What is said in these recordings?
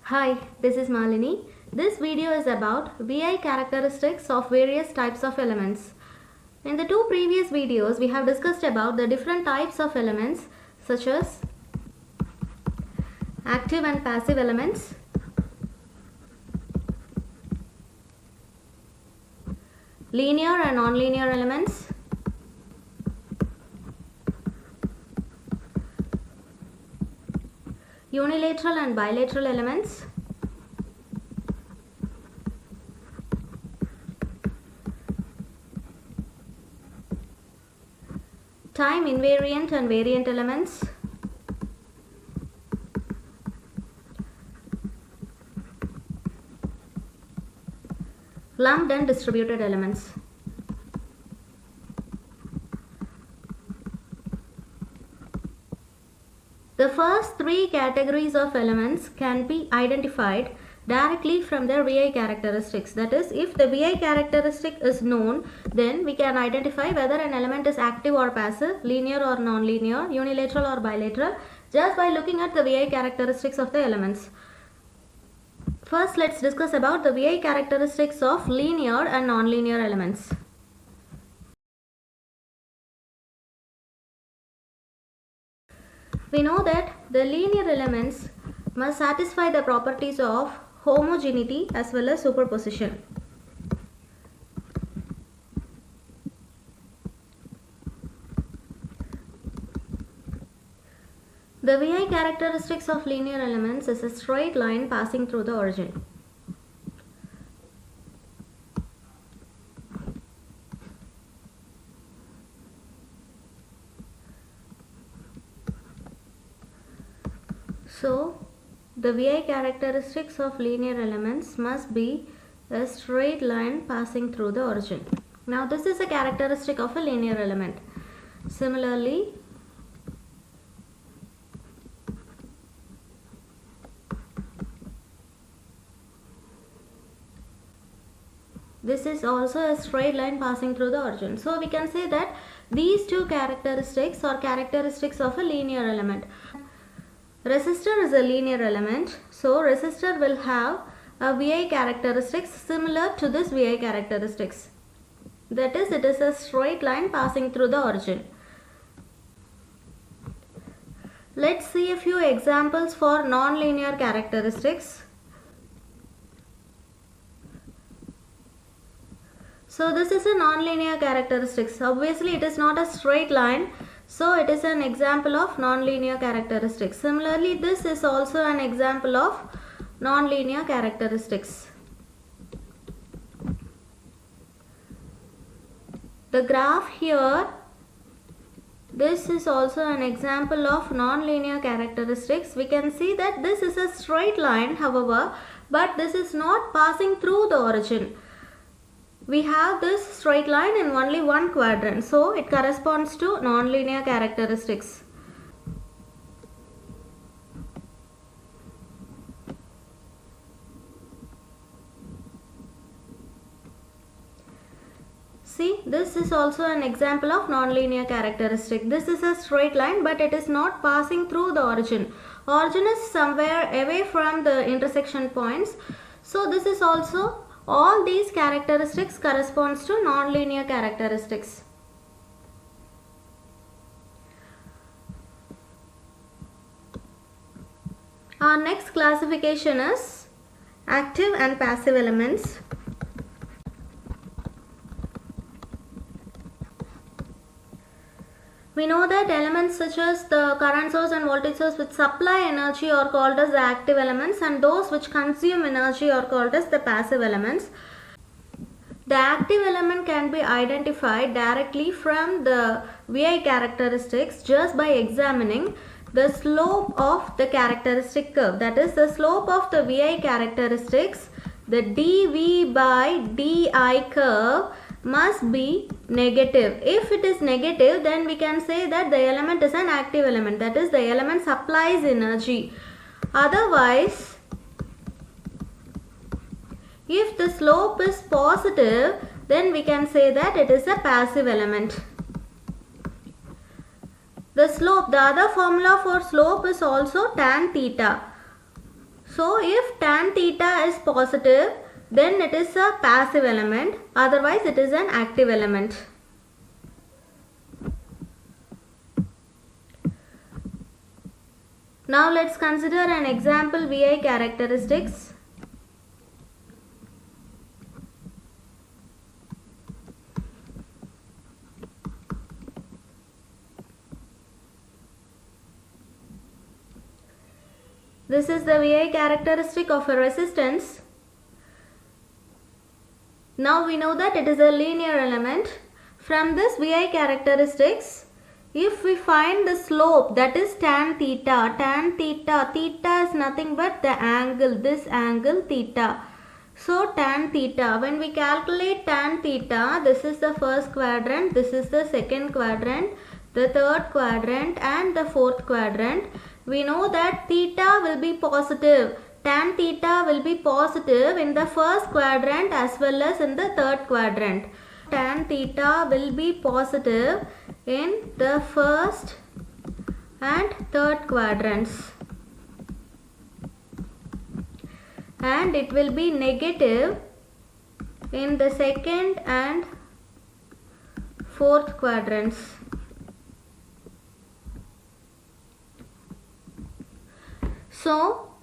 Hi, this is Malini. This video is about VI characteristics of various types of elements. In the two previous videos, we have discussed about the different types of elements such as active and passive elements, linear and nonlinear elements, unilateral and bilateral elements, time invariant and variant elements, lumped and distributed elements. The first three categories of elements can be identified directly from their VI characteristics. That is, if the VI characteristic is known, then we can identify whether an element is active or passive, linear or non-linear, unilateral or bilateral, just by looking at the VI characteristics of the elements. First, let's discuss about the VI characteristics of linear and non-linear elements. We know that the linear elements must satisfy the properties of homogeneity as well as superposition. The VI characteristics of linear elements is a straight line passing through the origin. So, the VI characteristics of linear elements must be a straight line passing through the origin. Now, this is a characteristic of a linear element. Similarly, this is also a straight line passing through the origin. So, we can say that these two characteristics are characteristics of a linear element. Resistor is a linear element, so resistor will have a VI characteristics similar to this VI characteristics. That is, it is a straight line passing through the origin. Let's see a few examples for non-linear characteristics. So this is a non-linear characteristics. Obviously, it is not a straight line. So it is an example of non-linear characteristics. Similarly, this is also an example of non-linear characteristics. The graph here, this is also an example of non-linear characteristics. We can see that this is a straight line, however, but this is not passing through the origin. We have this straight line in only one quadrant, so it corresponds to nonlinear characteristics. See, this is also an example of nonlinear characteristic. This is a straight line, but it is not passing through the origin. Origin is somewhere away from the intersection points. So this is also, all these characteristics corresponds to nonlinear characteristics. Our next classification is active and passive elements. We know that elements such as the current source and voltage source which supply energy are called as the active elements, and those which consume energy are called as the passive elements. The active element can be identified directly from the VI characteristics just by examining the slope of the characteristic curve. That is, the slope of the VI characteristics, the dV by dI curve, must be negative. If it is negative, then we can say that the element is an active element. That is, the element supplies energy. Otherwise, if the slope is positive, then we can say that it is a passive element. The slope, the other formula for slope is also tan theta. So if tan theta is positive, then it is a passive element, otherwise it is an active element. Now let's consider an example VI characteristics. This is the VI characteristic of a resistance. Now we know that it is a linear element. From this VI characteristics, if we find the slope, that is tan theta, theta is nothing but the angle, this angle theta. So tan theta, when we calculate tan theta, this is the first quadrant, this is the second quadrant, the third quadrant and the fourth quadrant. We know that theta will be positive. Tan theta will be positive in the first quadrant as well as in the third quadrant. Tan theta will be positive in the first and third quadrants, and it will be negative in the second and fourth quadrants. So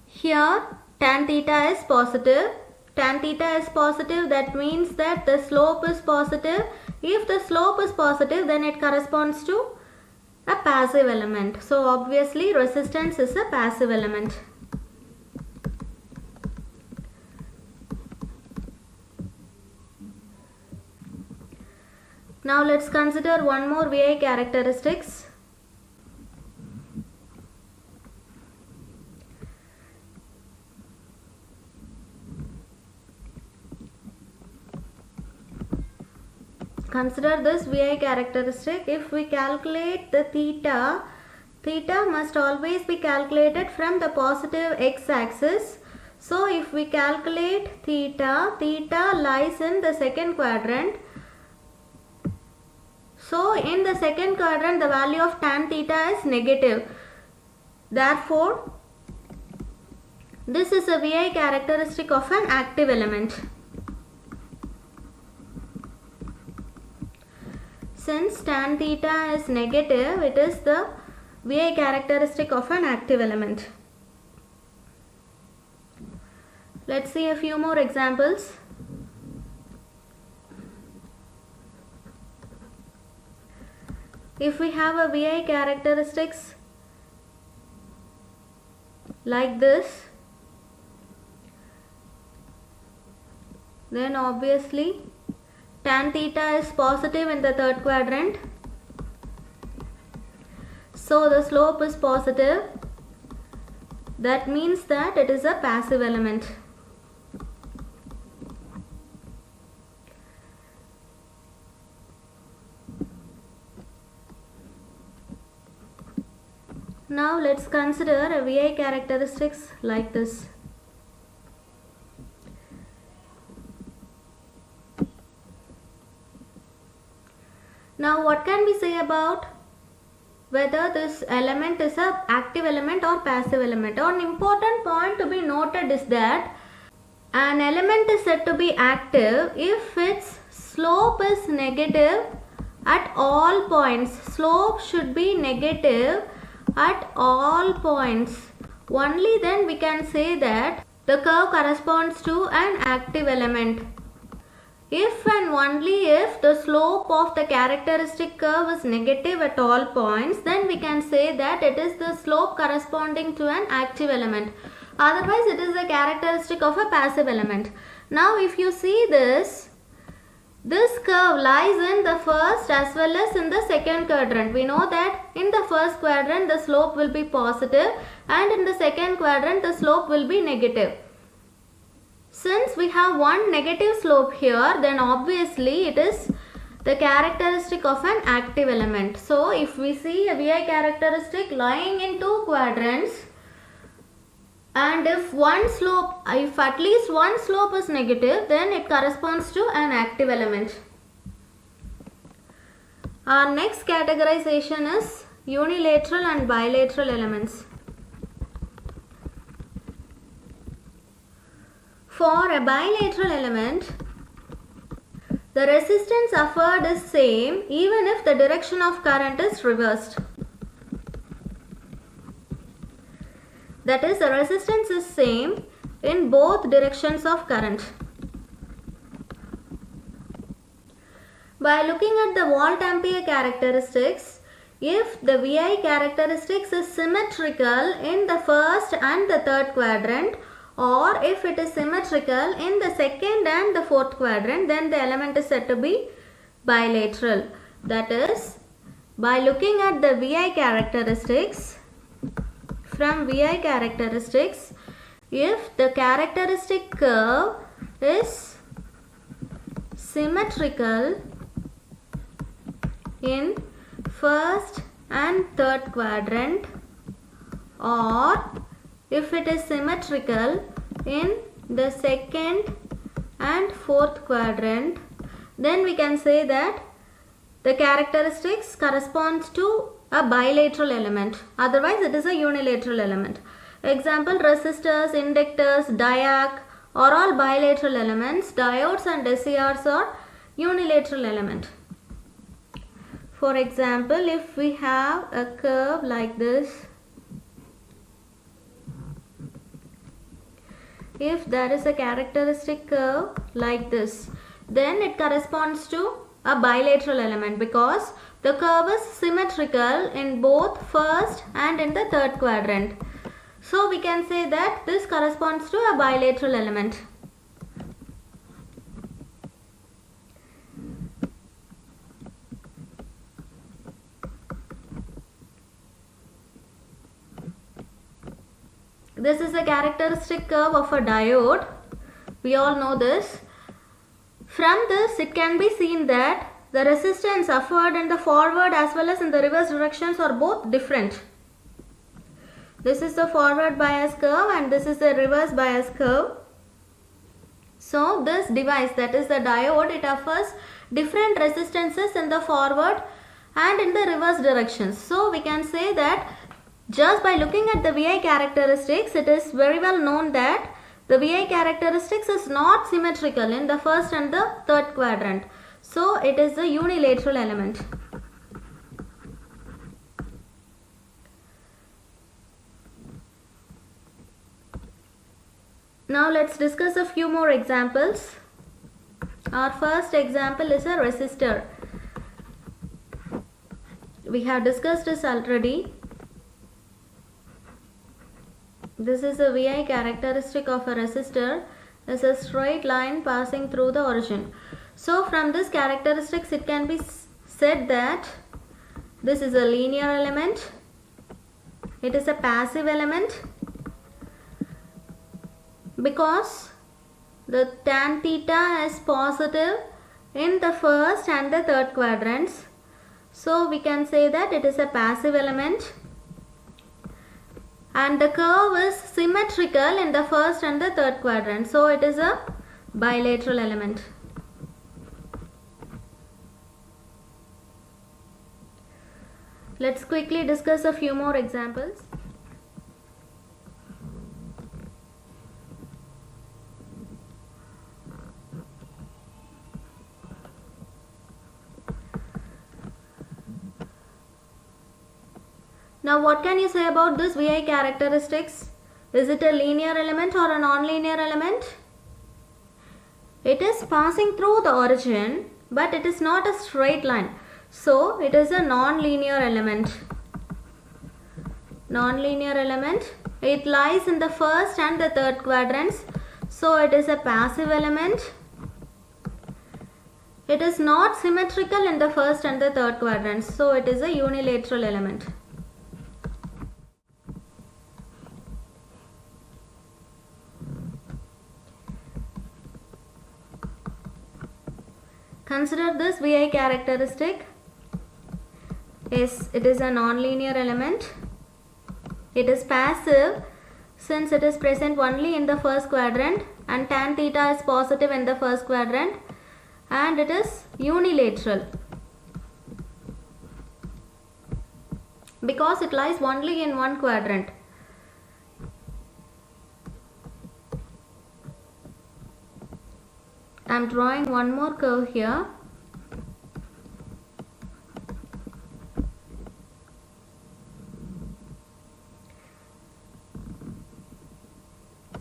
here tan theta is positive. Tan theta is positive, that means that the slope is positive. If the slope is positive, then it corresponds to a passive element. So obviously resistance is a passive element. Now let's consider one more VI characteristics. Consider this VI characteristic. If we calculate the theta, theta must always be calculated from the positive x-axis. So if we calculate theta, theta lies in the second quadrant. So in the second quadrant, the value of tan theta is negative. Therefore, this is a VI characteristic of an active element. Since tan theta is negative, it is the VI characteristic of an active element. Let's see a few more examples. If we have a VI characteristics like this, then obviously tan theta is positive in the third quadrant. So the slope is positive. That means that it is a passive element. Now let's consider a VI characteristics like this. Now what can we say about whether this element is an active element or passive element? An important point to be noted is that an element is said to be active if its slope is negative at all points. Slope should be negative at all points. Only then we can say that the curve corresponds to an active element. If and only if the slope of the characteristic curve is negative at all points, then we can say that it is the slope corresponding to an active element. Otherwise, it is a characteristic of a passive element. Now, if you see this curve lies in the first as well as in the second quadrant. We know that in the first quadrant, the slope will be positive, and in the second quadrant, the slope will be negative. Since we have one negative slope here, then obviously it is the characteristic of an active element. So if we see a VI characteristic lying in two quadrants, and if at least one slope is negative, then it corresponds to an active element. Our next categorization is unilateral and bilateral elements. For a bilateral element, the resistance offered is same even if the direction of current is reversed. That is, the resistance is same in both directions of current. By looking at the volt ampere characteristics, if the VI characteristics is symmetrical in the first and the third quadrant, or if it is symmetrical in the second and the fourth quadrant, then the element is said to be bilateral. That is, by looking at the VI characteristics, from VI characteristics, if the characteristic curve is symmetrical in first and third quadrant, or if it is symmetrical in the second and fourth quadrant, then we can say that the characteristics corresponds to a bilateral element. Otherwise, it is a unilateral element. Example, resistors, inductors, diac are all bilateral elements. Diodes and SCRs are unilateral element. For example, if we have a curve like this, if there is a characteristic curve like this, then it corresponds to a bilateral element because the curve is symmetrical in both first and in the third quadrant. So we can say that this corresponds to a bilateral element. This is a characteristic curve of a diode. We all know this. From this, it can be seen that the resistance offered in the forward as well as in the reverse directions are both different. This is the forward bias curve and this is the reverse bias curve. So this device, that is the diode, it offers different resistances in the forward and in the reverse directions. So we can say that just by looking at the VI characteristics, it is very well known that the VI characteristics is not symmetrical in the first and the third quadrant. So it is a unilateral element. Now let's discuss a few more examples. Our first example is a resistor. We have discussed this already. This is a VI characteristic of a resistor. Is a straight line passing through the origin. So from this characteristics, it can be said that this is a linear element. It is a passive element because the tan theta is positive in the first and the third quadrants. So we can say that it is a passive element. And the curve is symmetrical in the first and the third quadrant. So it is a bilateral element. Let's quickly discuss a few more examples. Now what can you say about this VI characteristics? Is it a linear element or a non-linear element? It is passing through the origin, but it is not a straight line. So it is a non-linear element. Non-linear element. It lies in the first and the third quadrants. So it is a passive element. It is not symmetrical in the first and the third quadrants. So it is a unilateral element. Consider this VI characteristic. Yes, it is a non-linear element. It is passive since it is present only in the first quadrant and tan theta is positive in the first quadrant, and it is unilateral because it lies only in one quadrant. I'm drawing one more curve here.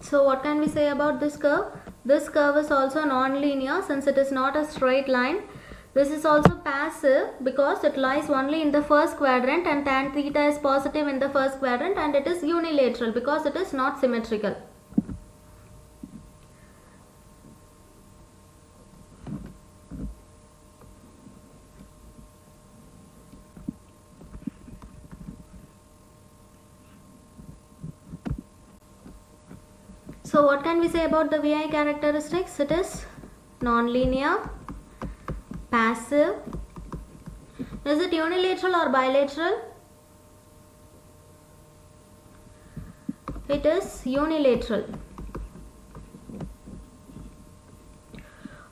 So what can we say about this curve? This curve is also non-linear since it is not a straight line. This is also passive because it lies only in the first quadrant, and tan theta is positive in the first quadrant, and it is unilateral because it is not symmetrical. So what can we say about the VI characteristics? It is non-linear, passive. Is it unilateral or bilateral? It is unilateral.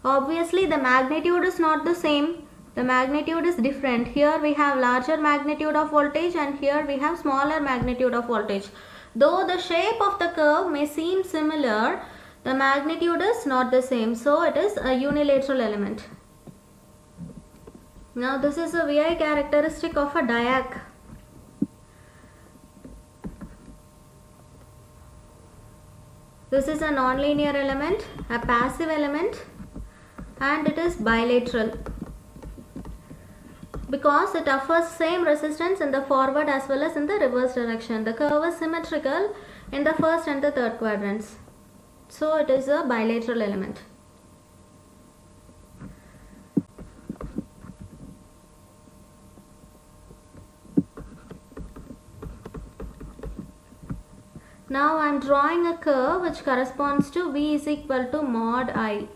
Obviously the magnitude is not the same. The magnitude is different. Here we have larger magnitude of voltage and here we have smaller magnitude of voltage. Though the shape of the curve may seem similar, the magnitude is not the same. So it is a unilateral element. Now this is a VI characteristic of a diac. This is a nonlinear element, a passive element, and it is bilateral because it offers same resistance in the forward as well as in the reverse direction. The curve is symmetrical in the first and the third quadrants. So it is a bilateral element. Now I am drawing a curve which corresponds to V is equal to mod I.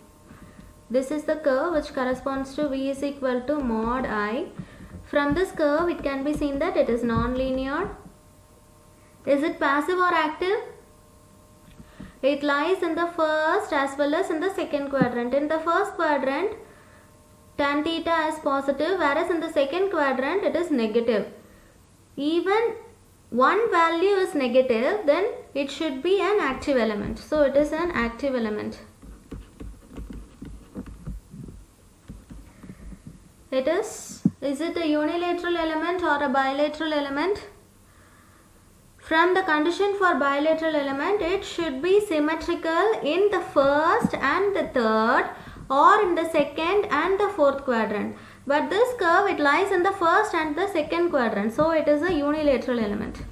This is the curve which corresponds to V is equal to mod I. From this curve it can be seen that it is non-linear. Is it passive or active? It lies in the first as well as in the second quadrant. In the first quadrant tan theta is positive, whereas in the second quadrant it is negative. Even one value is negative, then it should be an active element. So it is an active element. Is it a unilateral element or a bilateral element? From the condition for bilateral element, it should be symmetrical in the first and the third, or in the second and the fourth quadrant. But this curve, it lies in the first and the second quadrant, so it is a unilateral element.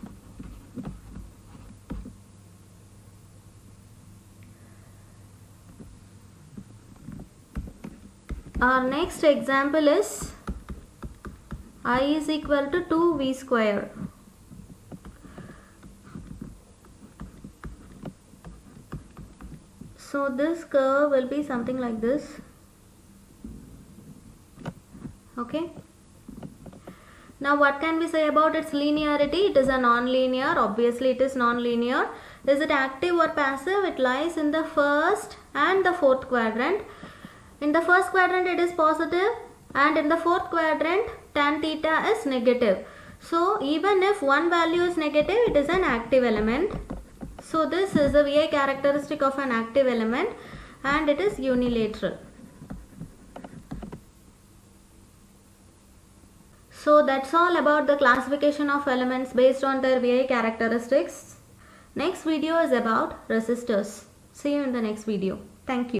Our next example is I is equal to 2V square. So this curve will be something like this. Okay. Now what can we say about its linearity? It is a non-linear. Obviously it is non-linear. Is it active or passive? It lies in the first and the fourth quadrant. In the first quadrant it is positive, and in the fourth quadrant tan theta is negative. So even if one value is negative, it is an active element. So this is the VI characteristic of an active element, and it is unilateral. So that's all about the classification of elements based on their VI characteristics. Next video is about resistors. See you in the next video. Thank you.